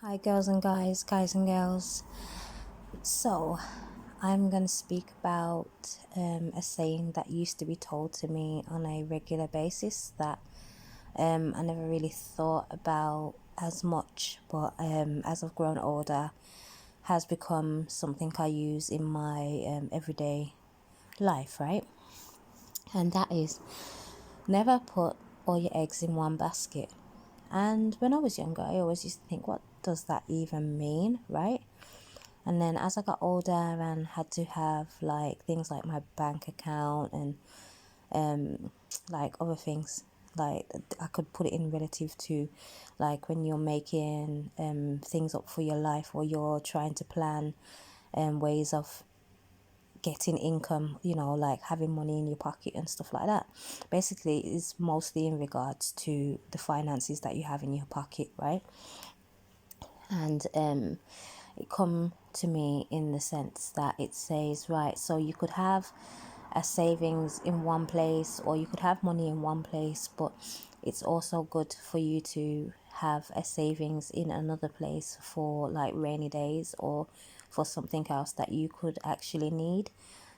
Hi, girls and guys and girls. So, I'm going to speak about a saying that used to be told to me on a regular basis that I never really thought about as much, but as I've grown older, has become something I use in my everyday life, right? And that is never put all your eggs in one basket. And when I was younger, I always used to think, what does that even mean, right? And then as I got older and had to have like things like my bank account and like other things, like I could put it in relative to like when you're making things up for your life, or you're trying to plan ways of getting income, like having money in your pocket and stuff like that. Basically, it's mostly in regards to the finances that you have in your pocket, right? And it come to me in the sense that it says, right, so you could have a savings in one place, or you could have money in one place, but it's also good for you to have a savings in another place for like rainy days, or for something else that you could actually need,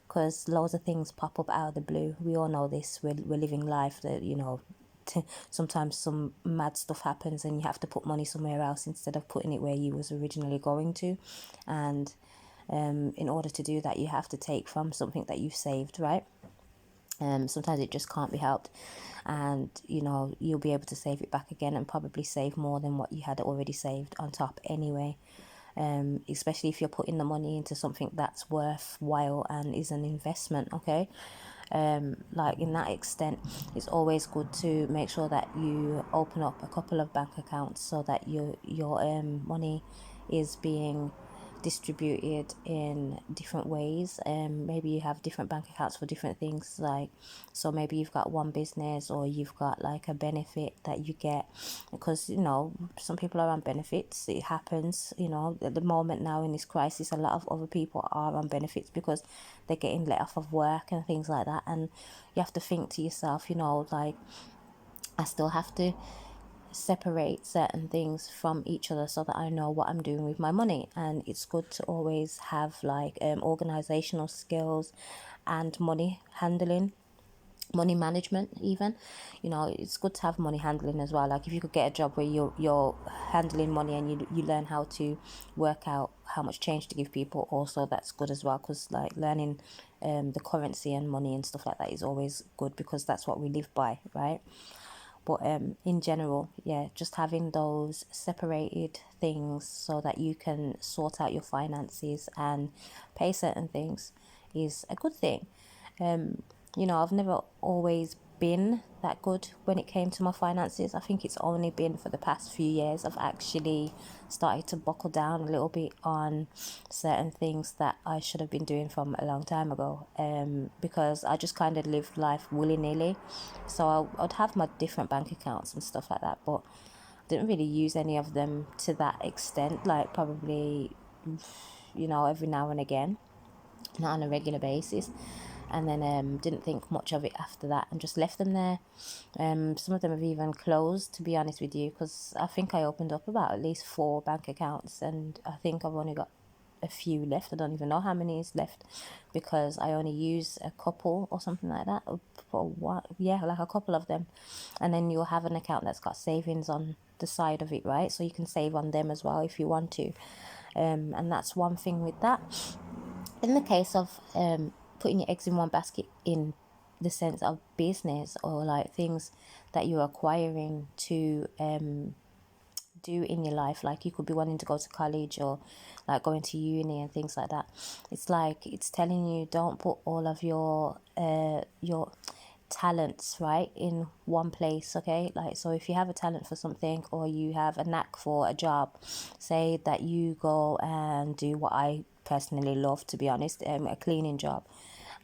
because loads of things pop up out of the blue. We all know this. We're living life that, sometimes some mad stuff happens and you have to put money somewhere else instead of putting it where you was originally going to. And in order to do that, you have to take from something that you've saved, right? Sometimes it just can't be helped, and you'll be able to save it back again and probably save more than what you had already saved on top anyway. Especially if you're putting the money into something that's worthwhile and is an investment, okay? Like in that extent, it's always good to make sure that you open up a couple of bank accounts so that your money is being distributed in different ways. Maybe you have different bank accounts for different things, like, so maybe you've got one business, or you've got like a benefit that you get, because some people are on benefits. It happens, at the moment now in this crisis, a lot of other people are on benefits because they're getting let off of work and things like that. And you have to think to yourself, like, I still have to separate certain things from each other so that I know what I'm doing with my money. And it's good to always have like organizational skills and money management even. It's good to have money handling as well. Like if you could get a job where you're handling money, and you learn how to work out how much change to give people, also that's good as well, because like learning the currency and money and stuff like that is always good, because that's what we live by, right? But in general, yeah, just having those separated things so that you can sort out your finances and pay certain things is a good thing. I've never always been that good when it came to my finances. I think it's only been for the past few years I've actually started to buckle down a little bit on certain things that I should have been doing from a long time ago, because I just kind of lived life willy-nilly. So I'd have my different bank accounts and stuff like that, but didn't really use any of them to that extent, like probably every now and again, not on a regular basis. And then didn't think much of it after that, and just left them there. Some of them have even closed, to be honest with you, because I think I opened up about at least 4 bank accounts, and I think I've only got a few left. I don't even know how many is left, because I only use a couple or something like that, for what, yeah, like a couple of them. And then you'll have an account that's got savings on the side of it, right? So you can save on them as well if you want to. And that's one thing with that. In the case of putting your eggs in one basket, in the sense of business, or like things that you're acquiring to do in your life, like you could be wanting to go to college, or like going to uni and things like that, it's like it's telling you, don't put all of your talents right in one place, okay? Like, so if you have a talent for something, or you have a knack for a job, say that you go and do what I personally love, to be honest, a cleaning job,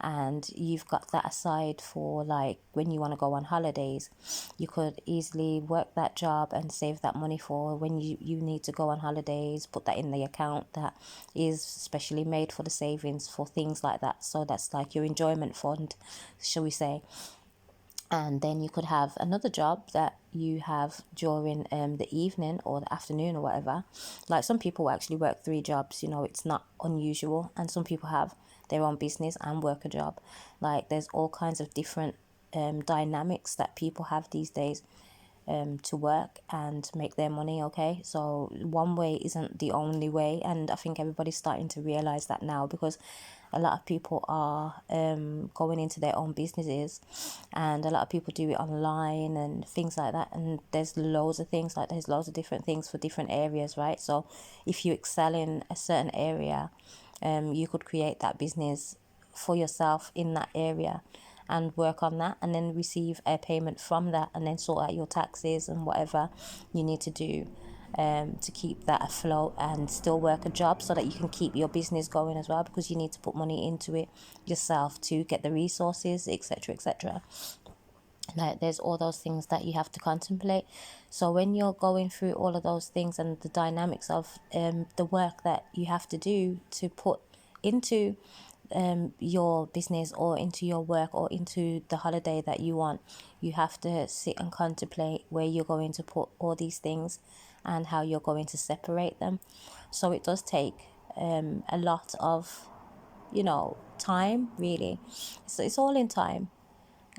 and you've got that aside for like when you want to go on holidays. You could easily work that job and save that money for when you need to go on holidays, put that in the account that is specially made for the savings for things like that. So that's like your enjoyment fund, shall we say. And then you could have another job that you have during the evening or the afternoon or whatever. Like some people actually work 3 jobs, it's not unusual, and some people have their own business and work a job. Like there's all kinds of different dynamics that people have these days to work and make their money. Okay, so one way isn't the only way, and I think everybody's starting to realize that now, because a lot of people are going into their own businesses, and a lot of people do it online and things like that, and there's loads of things, like there's loads of different things for different areas, right? So if you excel in a certain area, you could create that business for yourself in that area and work on that, and then receive a payment from that, and then sort out your taxes and whatever you need to do to keep that afloat, and still work a job so that you can keep your business going as well, because you need to put money into it yourself to get the resources, etc., etc. Like there's all those things that you have to contemplate. So when you're going through all of those things and the dynamics of the work that you have to do to put into your business or into your work or into the holiday that you want, you have to sit and contemplate where you're going to put all these things and how you're going to separate them. So it does take a lot of time, really. So it's all in time,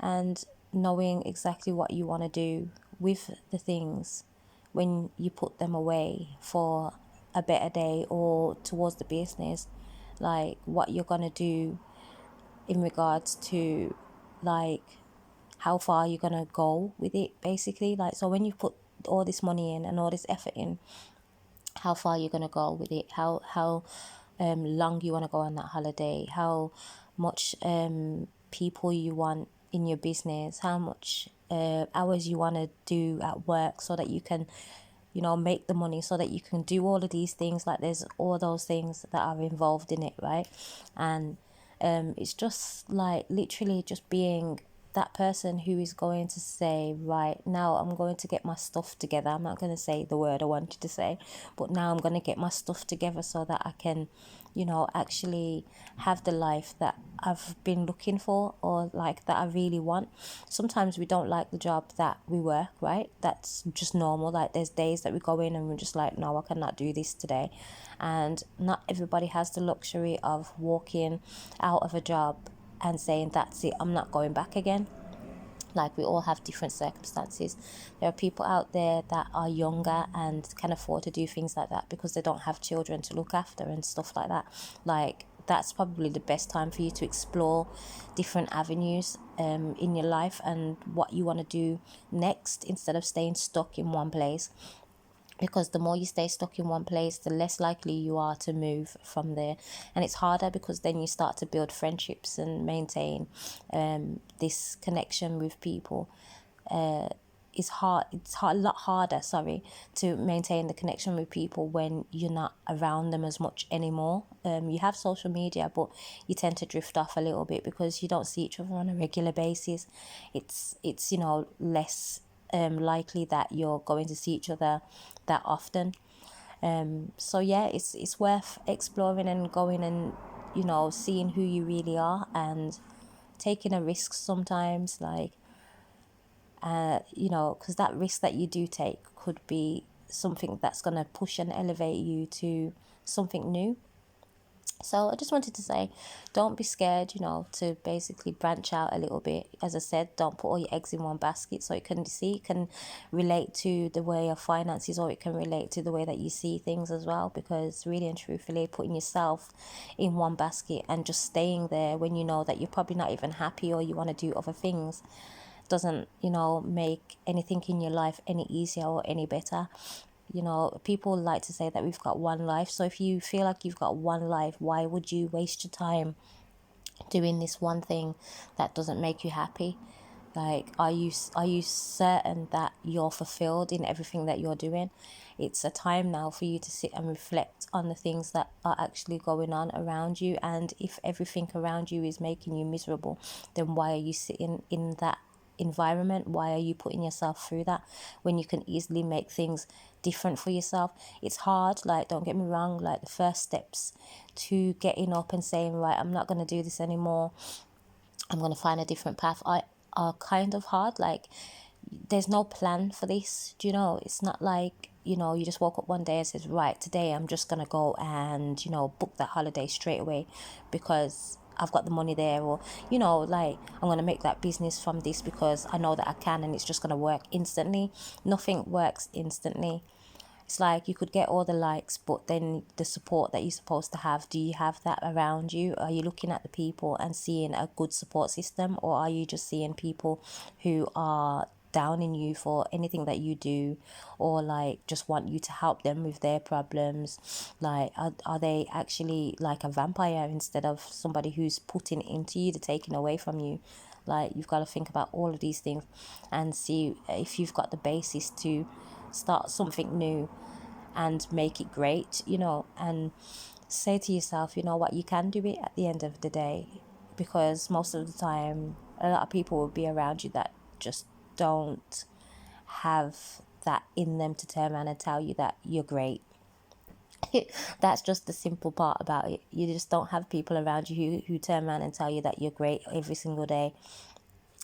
and knowing exactly what you want to do with the things when you put them away for a better day or towards the business, like what you're going to do in regards to like how far you're going to go with it, basically. Like, so when you put all this money in and all this effort in, how far you're going to go with it, how long you want to go on that holiday, how much people you want in your business, how much hours you want to do at work so that you can make the money, so that you can do all of these things. Like there's all those things that are involved in it, right? And it's just like literally just being that person who is going to say, right now I'm going to get my stuff together. I'm not going to say the word I wanted to say, but now I'm going to get my stuff together so that I can actually have the life that I've been looking for, or like that I really want. Sometimes we don't like the job that we work, right? That's just normal. Like there's days that we go in and we're just like, no, I cannot do this today. And not everybody has the luxury of walking out of a job and saying, that's it, I'm not going back again. Like we all have different circumstances. There are people out there that are younger and can afford to do things like that because they don't have children to look after and stuff like that. Like that's probably the best time for you to explore different avenues in your life and what you want to do next, instead of staying stuck in one place. Because the more you stay stuck in one place, the less likely you are to move from there. And it's harder because then you start to build friendships and maintain this connection with people. It's a lot harder, to maintain the connection with people when you're not around them as much anymore. You have social media, but you tend to drift off a little bit because you don't see each other on a regular basis. It's less likely that you're going to see each other that often. So yeah, it's worth exploring and going and seeing who you really are, and taking a risk sometimes, like because that risk that you do take could be something that's going to push and elevate you to something new. So I just wanted to say, don't be scared, to basically branch out a little bit. As I said, don't put all your eggs in one basket. So it can relate to the way of finances, or it can relate to the way that you see things as well. Because really and truthfully, putting yourself in one basket and just staying there when you know that you're probably not even happy or you want to do other things doesn't, make anything in your life any easier or any better. People like to say that we've got one life. So if you feel like you've got one life, why would you waste your time doing this one thing that doesn't make you happy? Like, are you certain that you're fulfilled in everything that you're doing? It's a time now for you to sit and reflect on the things that are actually going on around you. And if everything around you is making you miserable, then why are you sitting in that environment? Why are you putting yourself through that when you can easily make things different for yourself? It's hard, like, don't get me wrong, like the first steps to getting up and saying, right, I'm not going to do this anymore, I'm going to find a different path, are kind of hard. Like, there's no plan for this. Do you know? It's not like, you just woke up one day and says, right, today I'm just gonna go and, book that holiday straight away because I've got the money there, or, like, I'm gonna make that business from this because I know that I can, and it's just gonna work instantly. Nothing works instantly. It's like you could get all the likes, but then the support that you're supposed to have, do you have that around you? Are you looking at the people and seeing a good support system, or are you just seeing people who are downing you for anything that you do, or like just want you to help them with their problems? Like, are they actually like a vampire instead of somebody who's putting into you to taking away from you? Like, you've got to think about all of these things and see if you've got the basis to start something new and make it great, and say to yourself, you know what, you can do it at the end of the day, because most of the time a lot of people will be around you that just don't have that in them to turn around and tell you that you're great. That's just the simple part about it. You just don't have people around you who turn around and tell you that you're great every single day,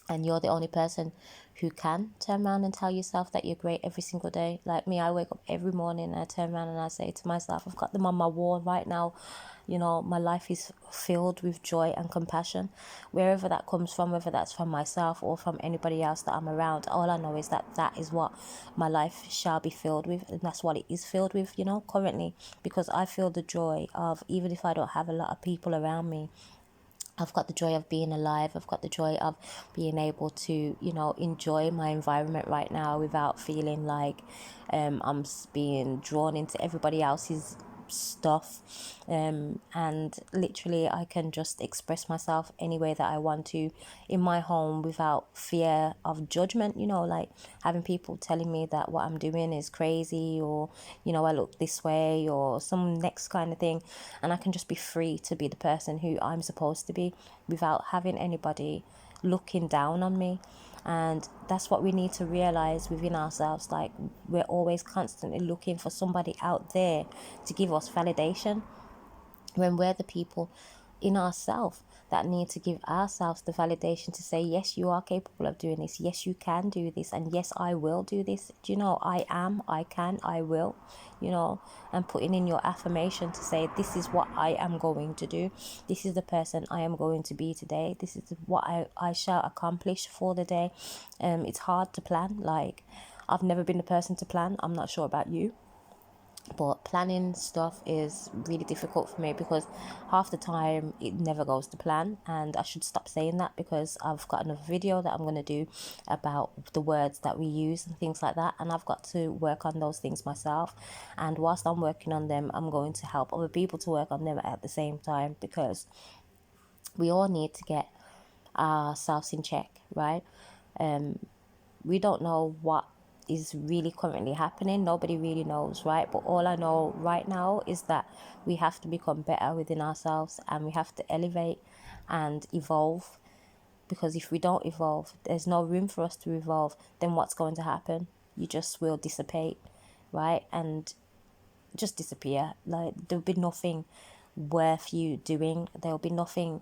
and you're the only person who can turn around and tell yourself that you're great every single day. Like me, I wake up every morning and I turn around and I say to myself, I've got them on my wall right now. My life is filled with joy and compassion. Wherever that comes from, whether that's from myself or from anybody else that I'm around, all I know is that that is what my life shall be filled with, and that's what it is filled with, currently, because I feel the joy of, even if I don't have a lot of people around me, I've got the joy of being alive. I've got the joy of being able to, enjoy my environment right now without feeling like I'm being drawn into everybody else's stuff. And literally, I can just express myself any way that I want to in my home without fear of judgment, like having people telling me that what I'm doing is crazy, or, I look this way, or some next kind of thing. And I can just be free to be the person who I'm supposed to be without having anybody looking down on me. And that's what we need to realize within ourselves. Like, we're always constantly looking for somebody out there to give us validation, when we're the people in ourselves that need to give ourselves the validation to say, yes, you are capable of doing this, yes, you can do this, and yes, I will do this. Do you know, I am, I can, I will, and putting in your affirmation to say, this is what I am going to do, this is the person I am going to be today, this is what I shall accomplish for the day. It's hard to plan. Like, I've never been the person to plan. I'm not sure about you, but planning stuff is really difficult for me because half the time it never goes to plan. And I should stop saying that, because I've got another video that I'm going to do about the words that we use and things like that, and I've got to work on those things myself. And whilst I'm working on them, I'm going to help other people to work on them at the same time, because we all need to get ourselves in check, right? We don't know what is really currently happening. Nobody really knows, right? But all I know right now is that we have to become better within ourselves, and we have to elevate and evolve, because if we don't evolve, there's no room for us to evolve. Then what's going to happen? You just will dissipate, right? And just disappear. Like, there'll be nothing worth you doing. There'll be nothing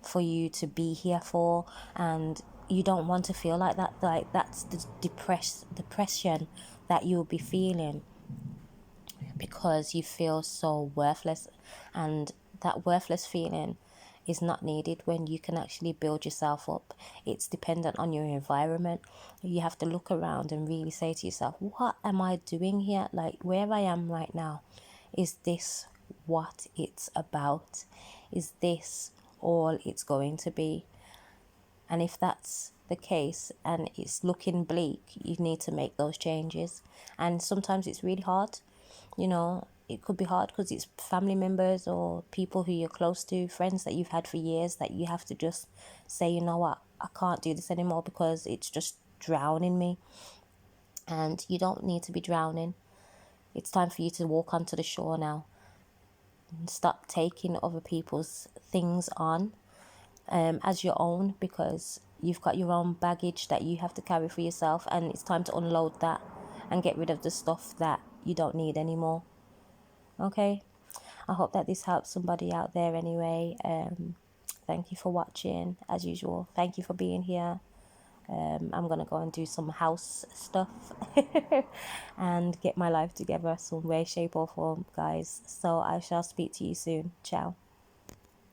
for you to be here for, and you don't want to feel like that. Like, that's the depression that you'll be feeling, because you feel so worthless, and that worthless feeling is not needed when you can actually build yourself up. It's dependent on your environment. You have to look around and really say to yourself, what am I doing here? Like, where I am right now, is this what it's about? Is this all it's going to be? And if that's the case and it's looking bleak, you need to make those changes. And sometimes it's really hard. It could be hard because it's family members or people who you're close to, friends that you've had for years, that you have to just say, you know what, I can't do this anymore because it's just drowning me. And you don't need to be drowning. It's time for you to walk onto the shore now and stop taking other people's things on as your own, because you've got your own baggage that you have to carry for yourself, and it's time to unload that and get rid of the stuff that you don't need anymore. Okay, I hope that this helps somebody out there anyway. Thank you for watching. As usual, thank you for being here. I'm gonna go and do some house stuff and get my life together some way, shape, or form, guys. So I shall speak to you soon. Ciao.